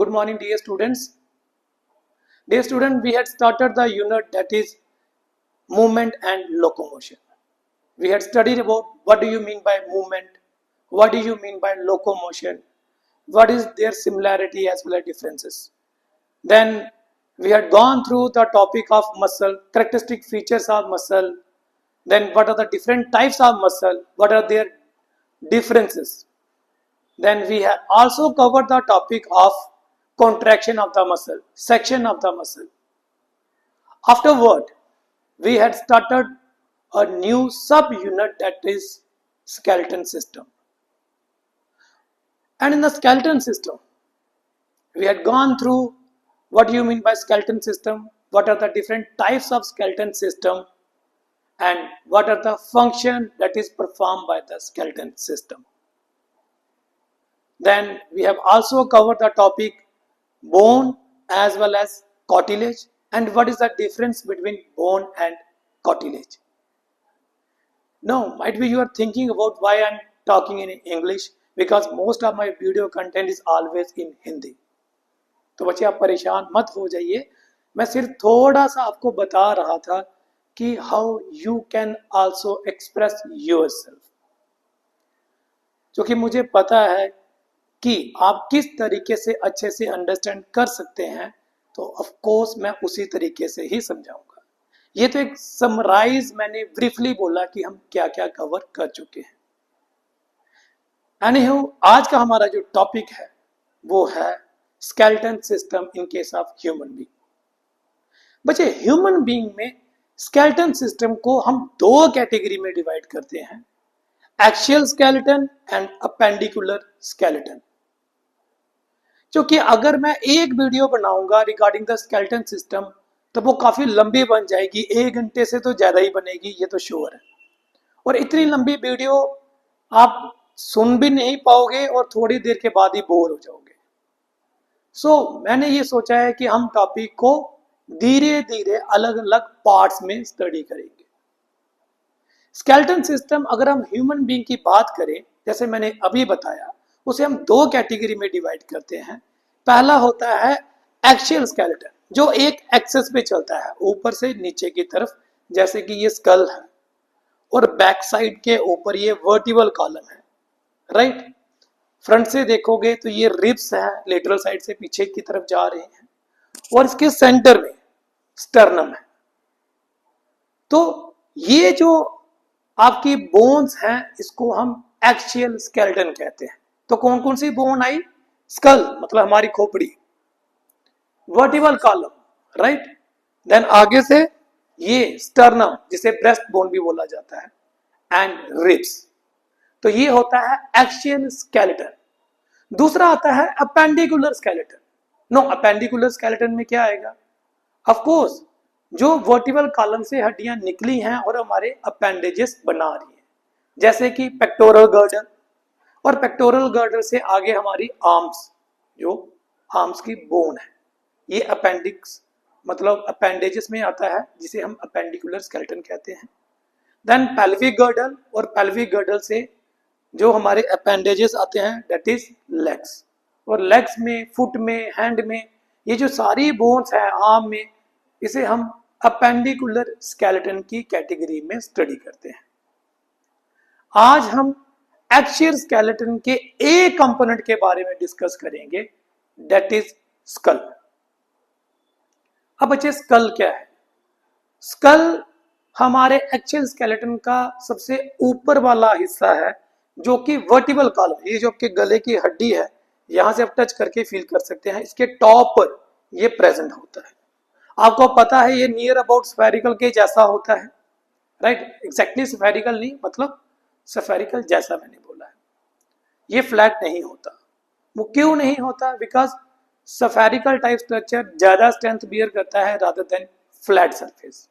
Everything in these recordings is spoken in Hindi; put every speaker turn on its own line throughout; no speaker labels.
Good morning, dear students. Dear student, we had started the unit that is movement and locomotion. We had studied about what do you mean by movement, what do you mean by locomotion, what is their similarity as well as differences. Then we had gone through the topic of muscle, characteristic features of muscle, then what are the different types of muscle, what are their differences. Then we have also covered the topic of contraction of the muscle, section of the muscle. Afterward, we had started a new sub-unit that is skeleton system. And in the skeleton system, we had gone through what do you mean by skeleton system, what are the different types of skeleton system, and what are the function that is performed by the skeleton system. Then we have also covered the topic bone as well as cartilage and what is the difference between bone and cartilage. Now, might be you are thinking about why I am talking in English because most of my video content is always in Hindi. तो बच्चे आप परेशान मत हो जाइए, मैं सिर्फ थोड़ा सा आपको बता रहा था कि how you can also express yourself, क्योंकि मुझे पता है कि आप किस तरीके से अच्छे से अंडरस्टैंड कर सकते हैं, तो ऑफ कोर्स मैं उसी तरीके से ही समझाऊंगा। ये तो एक समराइज मैंने ब्रीफली बोला कि हम क्या क्या कवर कर चुके हैं। एनीहाउ, आज का हमारा जो टॉपिक है वो है skeleton system in case of human being. बच्चे, ह्यूमन बीइंग में स्केलेटन सिस्टम को हम दो कैटेगरी में डिवाइड करते हैं, axial skeleton and appendicular skeleton. क्योंकि अगर मैं एक वीडियो बनाऊंगा रिगार्डिंग द स्केलेटन सिस्टम तो वो काफी लंबी बन जाएगी, 1 घंटे से तो ज्यादा ही बनेगी, ये तो श्योर है। और इतनी लंबी वीडियो आप सुन भी नहीं पाओगे और थोड़ी देर के बाद ही बोर हो जाओगे। मैंने ये सोचा है कि हम टॉपिक को धीरे धीरे अलग अलग पार्ट्स में स्टडी करेंगे। स्केलेटन सिस्टम अगर हम ह्यूमन बीइंग की बात करें, जैसे मैंने अभी बताया, उसे हम दो कैटेगरी में डिवाइड करते हैं। पहला होता है एक्सियल स्केलेटन, जो एक एक्सेस पे चलता है ऊपर से नीचे की तरफ, जैसे कि ये स्कल है और बैक साइड के ऊपर ये वर्टिकल कॉलम है, राइट। फ्रंट से देखोगे तो ये रिब्स है, लेटरल साइड से पीछे की तरफ जा रहे हैं, और इसके सेंटर में स्टर्नम है। तो ये जो आपकी बोन्स हैं इसको हम एक्सियल स्केलेटन कहते हैं। तो कौन कौन सी बोन आई? स्कल मतलब हमारी खोपड़ी, वर्टिकल कॉलम, राइट। देन आगे से ये स्टर्नम जिसे ब्रेस्ट बोन भी बोला जाता है, एंड रिब्स। तो ये होता है एक्सियल स्केलेटन। दूसरा आता है appendicular skeleton. No, appendicular skeleton में क्या आएगा? ऑफ कोर्स जो वर्टिकल कॉलम से हड्डियां निकली हैं और हमारे अपेंडेजेस बना रही हैं, जैसे कि पेक्टोरल गर्डल, और पेक्टोरल गर्डल से आगे हमारी आर्म्स, जो आर्म्स की बोन है, ये अपेंडिक्स मतलब अपेंडेजेस में आता है, जिसे हम अपेंडिकुलर स्केलेटन कहते हैं। देन पेल्विक गर्डल, और पेल्विक गर्डल से जो हमारे अपेंडेजेस आते हैं दैट इज लेग्स, और लेग्स में, फुट में, हैंड में, ये जो सारी बोन्स है आर्म में, इसे हम अपेंडिकुलर स्केलेटन की कैटेगरी में स्टडी करते हैं। आज हम एक्सियल स्केलेटन के एक कंपोनेंट के बारे में डिस्कस करेंगे, दैट इज स्कल। अब बच्चे, स्कल क्या है? स्कल हमारे एक्सियल स्केलेटन का सबसे ऊपर वाला हिस्सा है, जो कि वर्टिकल कॉलम, ये जो आपके गले की हड्डी है, यहां से आप टच करके फील कर सकते हैं, इसके टॉप पर ये प्रेजेंट होता है। आपको पता है ये नियर अबाउट स्फेरिकल के जैसा होता है, राइट। एग्जैक्टली स्फेरिकल नहीं, मतलब स्फेरिकल जैसा मैंने बोला है। ये फ्लैट नहीं होता। वो क्यों नहीं होता? बिकॉज स्फेरिकल टाइप स्ट्रक्चर ज्यादा स्ट्रेंथ बियर करता है रादर देन फ्लैट सरफेस।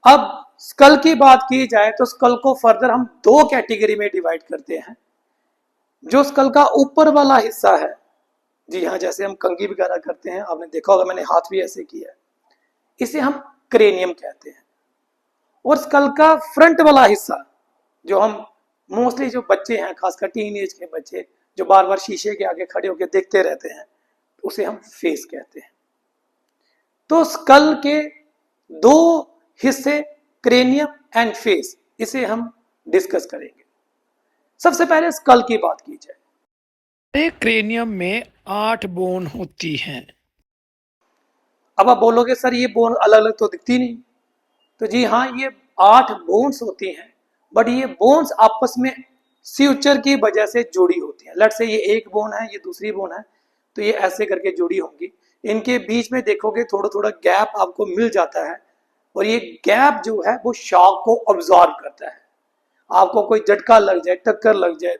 अब स्कल की बात की जाए तो स्कल को फर्दर हम दो कैटेगरी में डिवाइड करते हैं। जो स्कल का ऊपर वाला हिस्सा है, जी हाँ, जैसे हम कंघी वगैरह करते हैं, आपने देखा होगा, मैंने हाथ भी ऐसे किया है, इसे हम क्रेनियम कहते हैं। और स्कल का फ्रंट वाला हिस्सा, जो हम मोस्टली जो बच्चे हैं, खासकर टीन एज के बच्चे, जो बार बार शीशे के आगे खड़े होकर देखते रहते हैं, उसे हम फेस कहते हैं। तो स्कल के दो हिस्से, क्रेनियम एंड फेस, इसे हम डिस्कस करेंगे। सबसे पहले स्कल की बात की जाए।
क्रेनियम में 8 बोन होती हैं।
अब आप बोलोगे सर ये बोन अलग अलग तो दिखती नहीं। तो जी हाँ, ये 8 बोन्स होती हैं, बट ये बोन्स आपस में स्यूचर की वजह से जुड़ी होती हैं। लेट्स से ये एक बोन है, ये दूसरी बोन है, तो ये ऐसे करके जुड़ी होंगी। इनके बीच में देखोगे थोड़ा थोड़ा गैप आपको मिल जाता है, और ये गैप जो है वो शॉक को ऑब्जॉर्व करता है। आपको कोई झटका लग जाए, टक्कर लग जाए,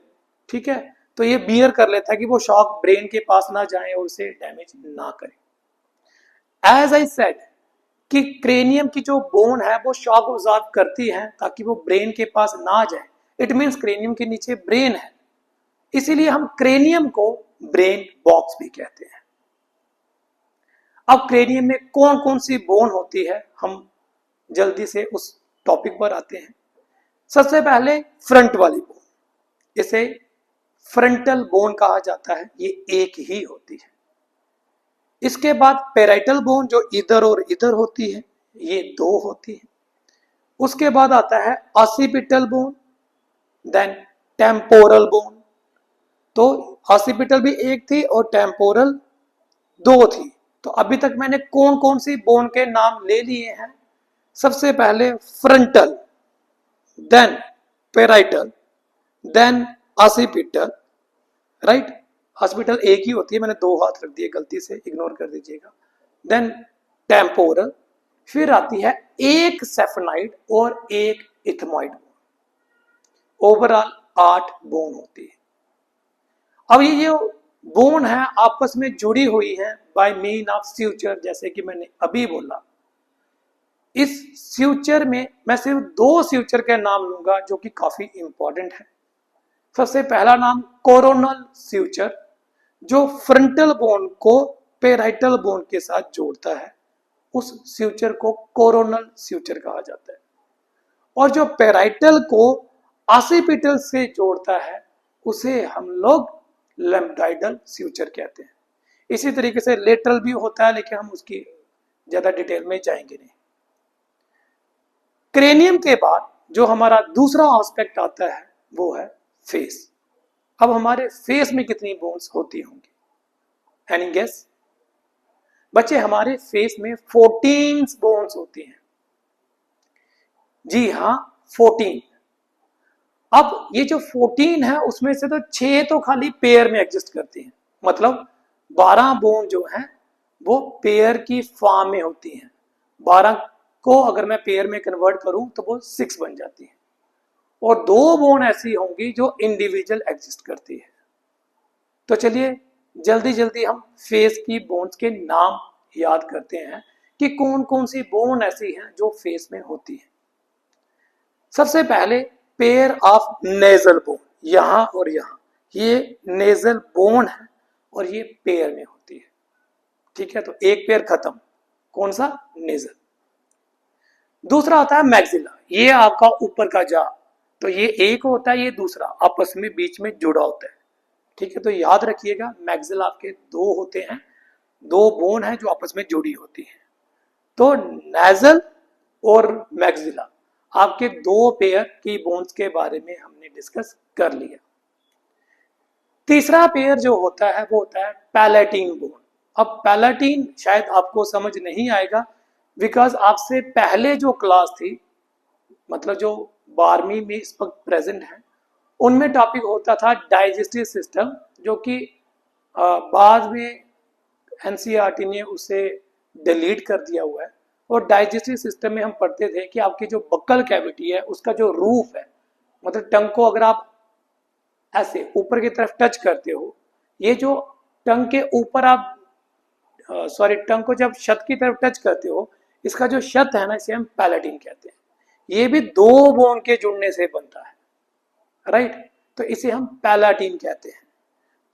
ठीक है, तो ये बियर कर लेता है कि वो शॉक ब्रेन के पास ना जाए और उसे डैमेज ना करे। एज आई सेड कि क्रेनियम की जो बोन है वो शॉक ऑब्जॉर्व करती है ताकि वो ब्रेन के पास ना जाए। इट मीन्स क्रेनियम के नीचे ब्रेन है, इसीलिए हम क्रेनियम को ब्रेन बॉक्स भी कहते हैं। अब क्रेनियम में कौन कौन सी बोन होती है, हम जल्दी से उस टॉपिक पर आते हैं। सबसे पहले फ्रंट वाली बोन, इसे फ्रंटल बोन कहा जाता है, ये एक ही होती है। इसके बाद पेराइटल बोन जो इधर और इधर होती है, ये 2 होती है। उसके बाद आता है occipital bone, then temporal bone. तो ऑसिपिटल भी एक थी और टेम्पोरल 2 थी। तो अभी तक मैंने कौन कौन सी बोन के नाम ले लिए हैं। सबसे पहले frontal, then parietal, then occipital, right. Occipital एक ही होती है, मैंने 2 हाथ रख दिए, गलती से इग्नोर कर दीजिएगा। देन टेम्पोरल, फिर आती है एक सेफेनाइड और एक इथमॉइड बोन। ओवरऑल 8 बोन होती है। अब ये जो बोन है आपस में जुड़ी हुई है बाय मीन ऑफ स्यूचर, जैसे कि मैंने अभी बोला। इस स्यूचर में मैं सिर्फ 2 स्यूचर के नाम लूंगा जो कि काफी इंपॉर्टेंट है। सबसे पहला नाम कोरोनल स्यूचर, जो फ्रंटल बोन को पेराइटल बोन के साथ जोड़ता है, उस स्यूचर को कोरोनल स्यूचर कहा जाता है। और जो पेराइटल को ऑसिपिटल से जोड़ता है, उसे हम लोग लैम्ब्डाइडल स्यूचर कहते हैं। इसी तरीके से लेटरल भी होता है, लेकिन हम उसकी ज्यादा डिटेल में जाएंगे नहीं। क्रेनियम के बाद जो हमारा दूसरा एस्पेक्ट आता है वो है फेस। अब हमारे फेस में कितनी बोन्स होती होंगी, एनी गेस? बच्चे, हमारे फेस में 14 बोन्स होती हैं। जी हाँ, 14। अब ये जो 14 है उसमें से तो 6 तो खाली पेयर में एग्जिस्ट करती हैं, मतलब 12 बोन जो हैं वो पेयर की फॉर्म में होती हैं। 12 को अगर मैं पेयर में कन्वर्ट करूं तो वो 6 बन जाती है, और 2 बोन ऐसी होंगी जो इंडिविजुअल एग्जिस्ट करती है। तो चलिए जल्दी जल्दी हम फेस की बोन्स के नाम याद करते हैं कि कौन कौन सी बोन ऐसी हैं जो फेस में होती है। सबसे पहले पेयर ऑफ नेजल बोन, यहां और यहां, ये नेजल बोन है और ये पेयर में होती है, ठीक है। तो एक पेयर खत्म, कौन सा? नेजल। दूसरा आता है मैक्सिला, ये आपका ऊपर का जा, तो ये एक होता है, ये दूसरा आपस में बीच में जुड़ा होता है, ठीक है। तो याद रखिएगा मैक्सिला आपके 2 होते हैं, 2 बोन है जो आपस में जुड़ी होती है। तो नेजल और मैक्सिला आपके 2 पेयर की बोन्स के बारे में हमने डिस्कस कर लिया। तीसरा पेयर जो होता है वो होता है पैलेटिन बोन। अब पैलेटिन शायद आपको समझ नहीं आएगा, बिकॉज आपसे पहले जो क्लास थी, मतलब जो 12वीं में इस वक्त प्रेजेंट है, उनमें टॉपिक होता था डाइजेस्टिव सिस्टम, जो कि बाद में एनसीईआरटी ने उसे डिलीट कर दिया हुआ है। और डाइजेस्टिव सिस्टम में हम पढ़ते थे कि आपकी जो बक्कल कैविटी है उसका जो रूफ है, मतलब टंग को अगर आप ऐसे ऊपर की तरफ टच करते हो, ये जो टंग के ऊपर आप टंग को जब छत की तरफ टच करते हो, इसका जो छत है ना, इसे हम पैलेटिन कहते हैं। ये भी 2 बोन के जुड़ने से बनता है, राइट। तो इसे हम पैलेटिन कहते हैं।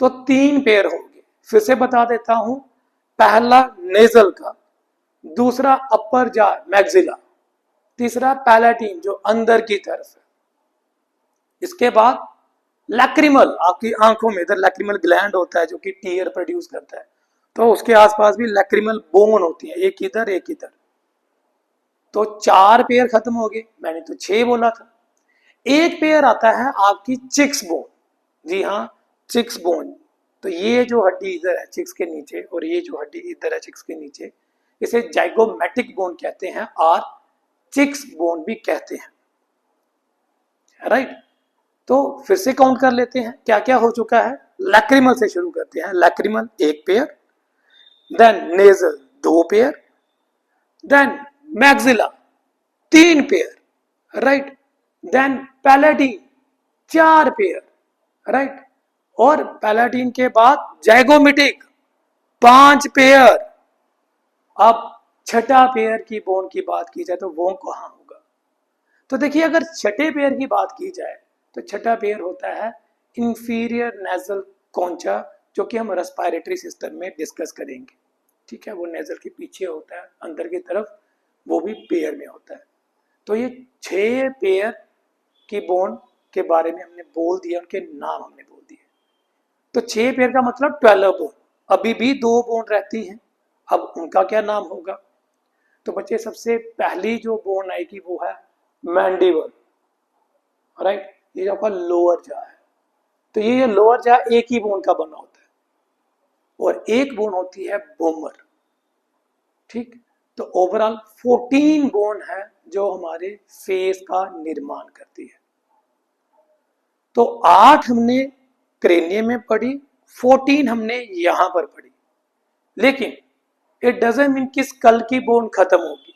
तो 3 पेयर होंगे, फिर से बता देता हूं। पहला नेजल का, दूसरा अपर जा मैक्सिला, तीसरा पैलेटिन जो अंदर की तरफ है। इसके बाद लैक्रिमल, आपकी आंखों में इधर लैक्रिमल ग्लैंड होता है जो कि टीयर प्रोड्यूस करता है, तो उसके आसपास भी लैक्रिमल बोन होती है, एक इधर एक इधर। तो 4 पेयर खत्म हो गए, मैंने तो 6 बोला था। एक पेयर आता है आपकी चिक्स बोन। जी हाँ, चिक्स बोन। तो ये जो हड्डी इधर है चिक्स के नीचे और ये जो हड्डी इधर है चिक्स के नीचे, इसे जाइगोमेटिक बोन कहते हैं और चिक्स बोन भी कहते हैं, राइट। तो फिर से काउंट कर लेते हैं क्या क्या हो चुका है। लैक्रिमल से शुरू करते हैं। Lacrimal 1 pair, then nasal 2 pair, then maxilla 3 pair, right. Then palatine 4 pair, right. और पैलेटिन के बाद जाइगोमेटिक 5 पेयर। अब छठा पेयर की बोन की बात की जाए तो वो कहां होगा। तो देखिए, अगर छठे पेयर की बात की जाए तो छठा पेयर होता है इंफीरियर नेजल कॉन्चा, जो कि हम रेस्पिरेटरी सिस्टम में डिस्कस करेंगे, ठीक है। वो नेजल के पीछे होता है अंदर की तरफ, वो भी पेयर में होता है। तो ये 6 पेयर की बोन के बारे में हमने बोल दिया, उनके नाम हमने बोल दिए। तो 6 पेयर का मतलब 12 बोन। अभी भी 2 बोन रहती हैं, अब उनका क्या नाम होगा। तो बच्चे, सबसे पहली जो बोन आएगी वो है मैंडिबल, राइट। ये आपका लोअर जा है। तो ये लोअर जा एक ही बोन का बना होता है और एक बोन होती है बोमर, ठीक। तो ओवरऑल 14 बोन है जो हमारे फेस का निर्माण करती है। तो 8 हमने क्रेनियम में पढ़ी, 14 हमने यहां पर पढ़ी। लेकिन इट डजंट मीन कि स्कल की बोन खत्म होगी।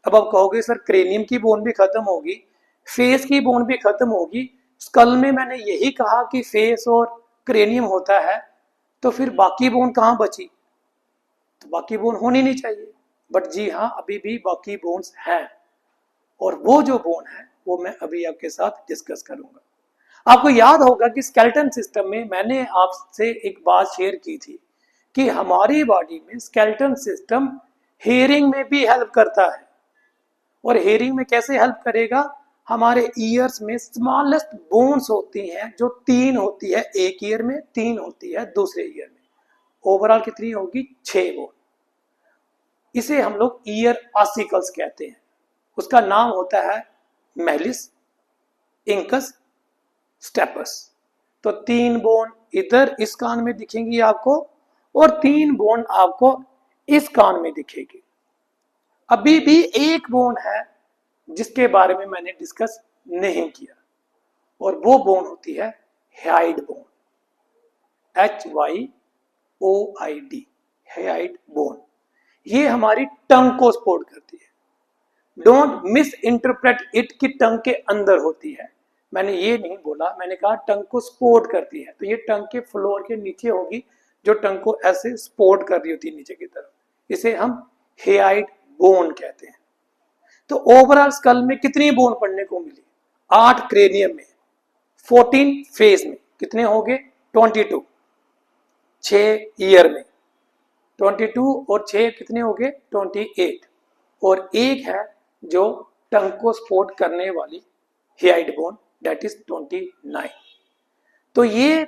अब आप कहोगे सर क्रेनियम की बोन भी खत्म होगी, फेस की बोन भी खत्म होगी, स्कल में मैंने यही कहा कि फेस और क्रेनियम होता है, तो फिर बाकी बोन कहां बची। तो बाकी बोन होनी नहीं चाहिए, बट जी हाँ, अभी भी बाकी बोन्स हैं और वो जो बोन है वो मैं अभी आपके साथ डिस्कस करूंगा। आपको याद होगा कि स्केलेटन सिस्टम में मैंने आपसे एक बात शेयर की थी कि हमारी बॉडी में स्केलेटन सिस्टम हियरिंग में भी हेल्प करता है। और हियरिंग में कैसे हेल्प करेगा, हमारे ईयर्स में स्मॉलेस्ट बोन्स होती हैं जो 3 होती है एक ईयर में, 3 होती है दूसरे ईयर में। ओवरऑल कितनी होगी, 6 बोन। इसे हम लोग ईयर ऑसिकल्स कहते हैं। उसका नाम होता है मेलिस, इंकस, स्टेपस। तो 3 बोन इधर इस कान में दिखेंगी आपको और 3 बोन आपको इस कान में दिखेगी। अभी भी एक बोन है जिसके बारे में मैंने डिस्कस नहीं किया और वो बोन होती है hide bone, HYOID, hide bone. ये हमारी टंग को सपोर्ट करती है। डोंट मिस इंटरप्रेट इट कि टंग के अंदर होती है, मैंने ये नहीं बोला, मैंने कहा टंग को सपोर्ट करती है। तो ये टंग के फ्लोर के नीचे होगी जो टंग को ऐसे सपोर्ट कर रही होती है नीचे की तरफ, इसे हम हेयाइड बोन कहते हैं। तो ओवरऑल स्कल में कितनी बोन पढ़ने को मिली, 8 क्रेनियम में, 14 फेस में, कितने हो गए 22, 6 ईयर में 22 और 6 कितने हो गए 28, और एक है जो टंग को सपोर्ट करने वाली हेयाइड बोन, दैट इज 29। तो ये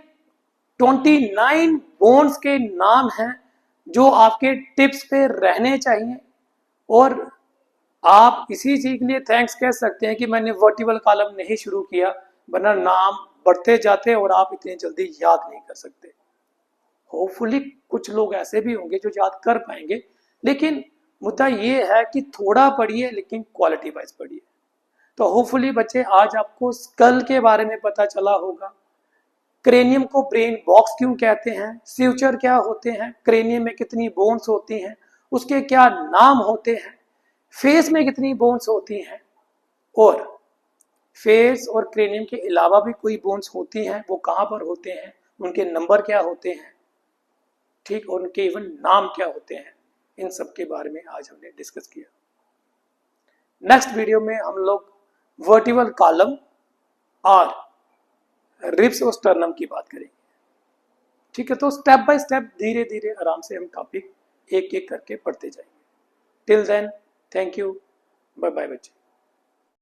29 बोन्स के नाम हैं जो आपके टिप्स पे रहने चाहिए। और आप इसी चीज के लिए थैंक्स कह सकते हैं कि मैंने वर्टिकल कॉलम नहीं शुरू किया, वरना नाम बढ़ते जाते और आप इतनी जल्दी याद नहीं कर सकते। होपफुली कुछ लोग ऐसे भी होंगे जो याद कर पाएंगे, लेकिन मुद्दा ये है कि थोड़ा पढ़िए लेकिन क्वालिटी वाइज पढ़िए। तो होपफुली बच्चे आज आपको स्कल के बारे में पता चला होगा, क्रेनियम को ब्रेन बॉक्स क्यों कहते हैं, फ्यूचर क्या होते हैं, क्रेनियम में कितनी बोन्स होती हैं, उसके क्या नाम होते हैं, फेस में कितनी बोन्स होती हैं, और फेस और क्रेनियम के अलावा भी कोई बोन्स होती हैं, वो कहाँ पर होते हैं, उनके नंबर क्या होते हैं, ठीक, और उनके इवन नाम क्या होते हैं, इन सब के बारे में आज हमने डिस्कस किया। नेक्स्ट वीडियो में हम लोग वर्टिकल कॉलम और रिब्स और स्टर्नम की बात करेंगे, ठीक है। तो स्टेप बाय स्टेप धीरे धीरे आराम से हम टॉपिक एक एक करके पढ़ते जाएंगे। Till then, thank you, bye bye बच्चे।